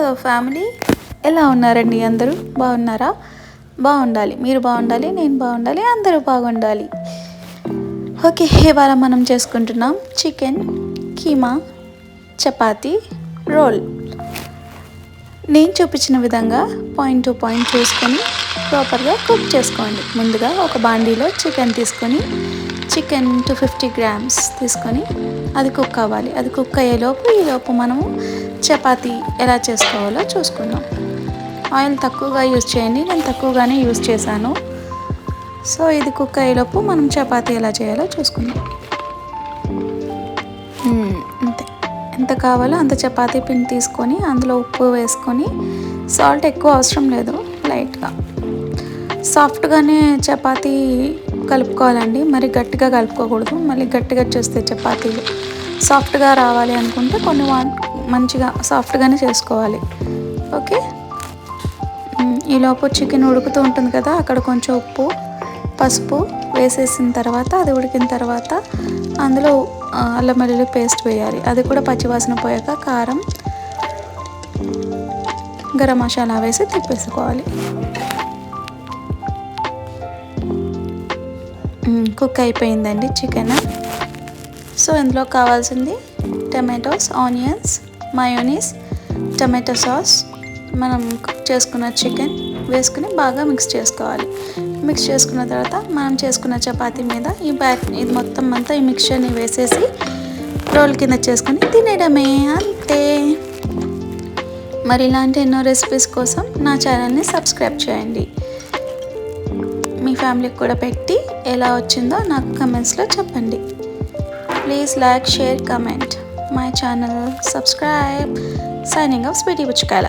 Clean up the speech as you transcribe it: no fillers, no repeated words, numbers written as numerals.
Hello family, ఎలా ఉన్నారండి? అందరూ బాగున్నారా? బాగుండాలి, మీరు బాగుండాలి, నేను బాగుండాలి, అందరూ బాగుండాలి. ఓకే, ఇవాళ మనం చేసుకుంటున్నాం చికెన్ కీమా చపాతీ రోల్. నేను చూపించిన విధంగా పాయింట్ టు పాయింట్ చూసుకొని ప్రాపర్గా కుక్ చేసుకోండి. ముందుగా ఒక బాండీలో చికెన్ తీసుకొని, చికెన్ 250 గ్రామ్స్ తీసుకొని అది కుక్ అవ్వాలి. అది కుక్ ఈలోపు మనము చపాతీ ఎలా చేసుకోవాలో చూసుకుందాం. ఆయిల్ తక్కువగా యూజ్ చేయండి, నేను తక్కువగానే యూజ్ చేశాను. సో ఇది కుక్ అయ్యేలోపు మనం చపాతీ ఎలా చేయాలో చూసుకుందాం. అంతే, ఎంత కావాలో అంత చపాతీ పిండి తీసుకొని అందులో ఉప్పు వేసుకొని, సాల్ట్ ఎక్కువ అవసరం లేదు, లైట్గా సాఫ్ట్గానే చపాతీ కలుపుకోవాలండి. మరి గట్టిగా కలుపుకోకూడదు, మళ్ళీ గట్టిగా చేస్తే చపాతీలు సాఫ్ట్గా రావాలి అనుకుంటే కొన్ని మంచిగా సాఫ్ట్గానే చేసుకోవాలి. ఓకే, ఈలోపు చికెన్ ఉడుకుతూ ఉంటుంది కదా, అక్కడ కొంచెం ఉప్పు పసుపు వేసేసిన తర్వాత, అది ఉడికిన తర్వాత అందులో అల్లం వెల్లుల్లి పేస్ట్ వేయాలి. అది కూడా పచ్చివాసన పోయాక కారం గరం మసాలా వేసి తిప్పేసుకోవాలి. కుక్ అయిపోయిందండి చికెన్. సో ఇందులో కావాల్సింది tomatoes, onions, mayonnaise, tomato sauce, మనం కుక్ చేసుకున్న చికెన్ వేసుకుని బాగా మిక్స్ చేసుకోవాలి. మిక్స్ చేసుకున్న తర్వాత మనం చేసుకున్న చపాతీ మీద ఇది మొత్తం అంతా ఈ మిక్చర్ని వేసేసి రోల్ కింద చేసుకొని తినేయడమే, అంతే. మరి ఇలాంటి ఎన్నో రెసిపీస్ కోసం నా ఛానల్ని సబ్స్క్రైబ్ చేయండి. మీ ఫ్యామిలీకి కూడా పెట్టి ఎలా వచ్చిందో నాకు కమెంట్స్లో చెప్పండి. Please like, share, comment my channel, subscribe. Signing off Sweety పుచ్చకాయల.